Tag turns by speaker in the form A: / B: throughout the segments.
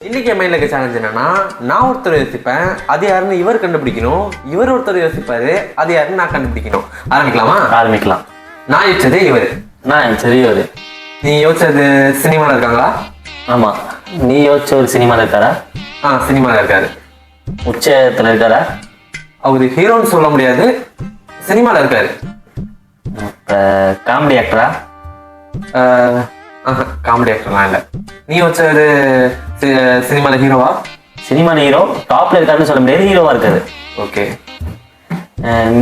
A: இன்னைக்கு என் மைண்ட்ல இருக்க சேலஞ்ச் என்னன்னா, நான் ஒருத்தர் யோசிப்பேன், அது யாருன்னு இவர் கண்டுபிடிக்கணும். இவர் ஒருத்தர் யோசிப்பாரு, அது யாருன்னு நான் கண்டுபிடிக்கணும். ஆரம்பிக்கலாமா?
B: ஆரம்பிக்கலாம்.
A: நான் யோசிச்சது இவர்.
B: நான் சரி ஒரு
A: நீ யோசிச்சது சினிமால இருக்காங்களா?
B: ஆமா. நீ யோசிச்ச ஒரு சினிமால இருக்காரா?
A: சினிமால இருக்காரு.
B: உச்சத்துல இருக்காரா?
A: அவரு ஹீரோன்னு சொல்ல முடியாது, சினிமால இருக்காரு.
B: காமெடி ஆக்டரா?
A: காமெடி ஆக்டர்லாம் இல்ல. நீ யோசிச்சது சினிமால ஹீரோவா?
B: சினிமால ஹீரோ டாப்ல இருக்காருன்னு சொல்ல முடியாது, ஹீரோவா இருக்காரு.
A: ஓகே.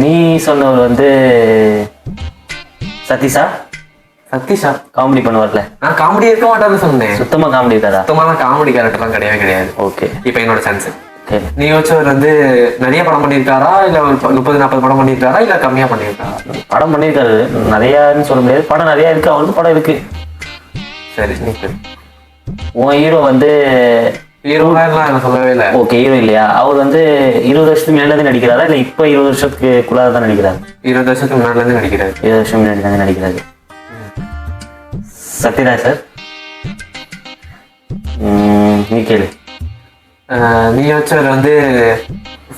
B: நீ சொன்னவர் வந்து சதீஷா?
A: சதீஷா
B: காமெடி பண்ணுவார்ல?
A: நான் காமெடி இருக்க மாட்டான்னு சொன்னேன்.
B: சுத்தமா காமெடி இருக்காரா?
A: சுத்தமான காமெடி கேரக்டர்லாம் கிடையாது.
B: ஓகே.
A: இப்போ என்னோட சான்ஸ்.
B: சரி.
A: நீ யோசிச்சவர் வந்து நிறைய படம் பண்ணியிருக்காரா, இல்ல ஒரு 30-40 படம் பண்ணியிருக்காரா, இல்ல கம்மியா பண்ணியிருக்காரா?
B: படம் பண்ணியிருக்காரு, நிறையான்னு சொல்ல முடியாது, படம் நிறைய இருக்கு, அவருக்கு படம் இருக்கு.
A: சரி, நீ
B: உன் ஹீரோ வந்து
A: ஹீரோலாம் நான் சொல்லவே இல்லை.
B: ஓகே, ஹீரோ இல்லையா? அவர் வந்து 20 வருஷத்துக்கு மேலே நடிக்கிறாரா, இல்லை இப்போ 20 வருஷத்துக்குள்ளார தான் நடிக்கிறாரு?
A: 20 வருஷத்துக்கு முன்னாடி இருந்து நடிக்கிறாரு.
B: 20 வருஷம் முன்னாடி தான் நடிக்கிறாரு. சத்யராஜ் சார்? நீ கேளு.
A: நீ யோசிச்சவர் வந்து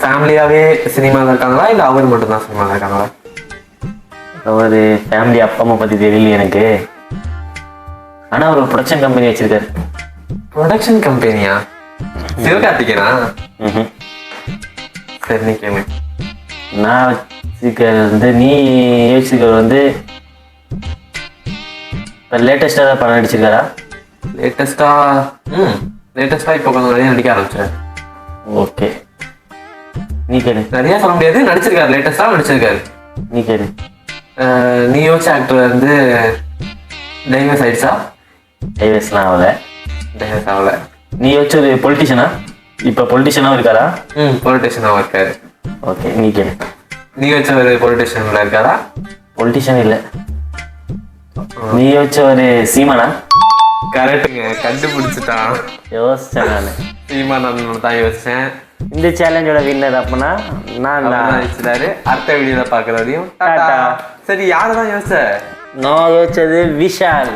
A: ஃபேமிலியாவே சினிமாவில் இருக்காங்களா, இல்லை அவர் மட்டும்தான் சினிமாவில் இருக்காங்களா?
B: அவர் ஃபேமிலி, அப்பா அம்மா பற்றி தெரியல எனக்கு. ஆனால் அவர் ஒரு ப்ரொடக்ஷன் கம்பெனி வச்சிருக்காரு.
A: ப்ரொடக்ஷன் கம்பெனியா? சிவகார்த்திகேயனா? சரி, நீ கேளு.
B: நான் வச்சிருக்கிறது வந்து, நீ யோசிச்சிருக்கிறது வந்து இப்போ லேட்டஸ்டாக தான் படம் நடிச்சிருக்காரா?
A: லேட்டஸ்டா இப்போ கொஞ்சம் நிறைய நடிக்க ஆரம்பிச்சார்.
B: ஓகே, நீ கேளு.
A: நிறைய சொல்ல முடியாது, நடிச்சிருக்காரு, லேட்டஸ்டா நடிச்சிருக்காரு.
B: நீ கேளு.
A: நீ யோசிச்ச ஆக்டர் வந்து டைவர்ஸ் ஆயிடுச்சா?
B: டைவர்ஸ்லாம் ஆகல.
A: டைவர்ஸ் ஆகல.
B: நீ யோசிச்ச ஒரு பொலிட்டிஷனா? இப்போ பொலிட்டிஷனாகவும் இருக்காரா?
A: பொலிட்டிஷனாகவும் இருக்காரு.
B: ஓகே, நீ கேளு.
A: நீ யோசிச்ச ஒரு பொலிட்டிஷியன்ல இருக்காரா?
B: பொலிட்டிஷியன் இல்லை. நீ யோசிச்ச ஒரு சீமானா?
A: கரெக்டுங்க, கண்டுபிடிச்சிட்டான்.
B: யோசிச்சேன் நான்.
A: சீமான் தான் யோசிச்சேன்.
B: இந்த சேலஞ்சோட வின்னர் அப்பனா நான் தான்.
A: யோசிச்சாரு. அடுத்த வீடியோல பாக்குற வரையும்
B: டாடா.
A: சரி, யாரை தான் யோசிச்ச?
B: நான் யோசிச்சது விஷால்.